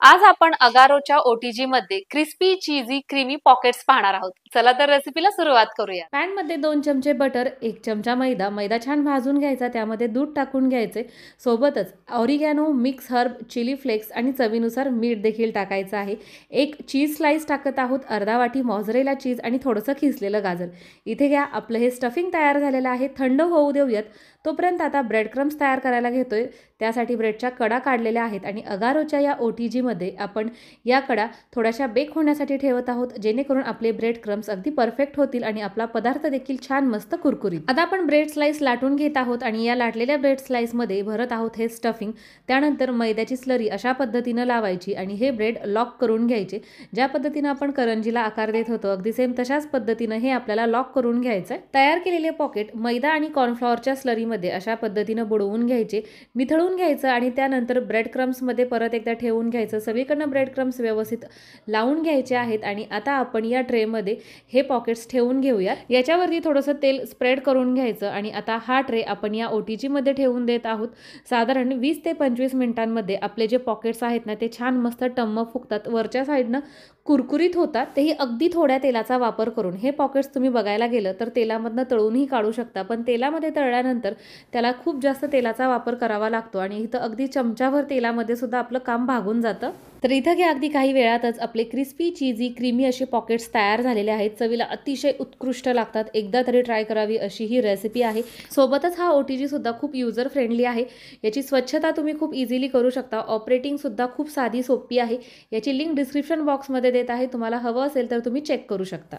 आज आपण अगारोच्या ओटीजी मध्ये क्रिस्पी चीजी क्रीमी पॉकेट्स पाहणार आहोत। चला तर रेसिपीला सुरुवात करूया। पॅन मध्ये 2 चमचे बटर, 1 चमचा मैदा छान भाजून घ्यायचा। त्यामध्ये दूध टाकून घ्यायचे। सोबतच oregano, mix herb, chilli flakes आणि चवीनुसार मीठ देखील टाकायचं आहे। एक चीज स्लाइस टाकत आहोत, अर्धा वाटी मॉझरेला चीज आणि थोडंसं खिसलेलं गाजर। इथे घ्या, आपलं हे स्टफिंग तयार झालेलं आहे। थंड होऊ देऊयात। तोपर्यंत आता ब्रेड क्रम्स तयार करायला घेतोय। त्यासाठी ब्रेडच्या कडा काढलेल्या आहेत आणि अगारोच्या या ओटीजी मध्ये आपण या कडा थोड्याशा बेक होण्यासाठी ठेवत आहोत, जेणेकरून आपले ब्रेड क्रम्स अगदी परफेक्ट होतील आणि आपला पदार्थ देखील छान मस्त कुरकुरीत। आता आपण ब्रेड स्लाइस लाटून घेत आहोत आणि या लाटलेल्या ब्रेड स्लाइस मध्ये भरत आहोत हे स्टफिंग। त्यानंतर मैद्याची स्लरी अशा पद्धतीने लावायची आणि हे ब्रेड लॉक करून घ्यायचे। ज्या पद्धतीने आपण करंजीला आकार देत होतो, अगदी सेम तशाच पद्धतीने हे आपल्याला लॉक करून घ्यायचं आहे। तयार केलेले पॉकेट मैदा आणि कॉर्नफ्लॉवरच्या स्लरीमध्ये अशा पद्धतीने बुडवून घ्यायचे, निथळून घ्यायचं आणि त्यानंतर ब्रेड क्रम्स मध्ये परत एकदा ठेवून घ्यायचं। सगळीकडनं ब्रेड क्रम्स व्यवस्थित लावून घ्यायचे आहेत आणि आता आपण या ट्रे मध्ये हे पॉकेट्स ठेवून घेऊया। याच्यावरती थोडंसं तेल स्प्रेड करून घ्यायचं आणि आता हा ट्रे आपण या ओटीजी मध्ये ठेवून देत आहोत। साधारण 20 ते 25 मिनिटांमध्ये आपले जे पॉकेट्स आहेत ना, ते छान मस्त टम्म फुगतात, वरच्या साईडनं कुरकुरीत होतात, तेही अगदी थोड्या तेलाचा वापर करून। हे पॉकेट्स तुम्ही बघायला गेलं तर तेलामधनं तळूनही काढू शकता, पण तेलामध्ये तळल्यानंतर त्याला खूप जास्त तेलाचा वापर करावा लागतो आणि इथं अगदी चमच्याभर तेलामध्ये सुद्धा आपलं काम भागून जातं। तर इथं घ्या, अगदी काही वेळातच आपले क्रिस्पी चीजी क्रीमी असे पॉकेट्स तयार झालेले आहेत। चवीला अतिशय उत्कृष्ट लागतात, एकदा तरी ट्राय करावी अशी ही रेसिपी आहे। सोबतच हा ओटीजी सुद्धा खूप युजर फ्रेंडली आहे। याची स्वच्छता तुम्ही खूप इझिली करू शकता। ऑपरेटिंग सुद्धा खूप साधी सोपी आहे। याची लिंक डिस्क्रिप्शन बॉक्समध्ये देत आहे, तुम्हाला हवं असेल तर तुम्ही चेक करू शकता।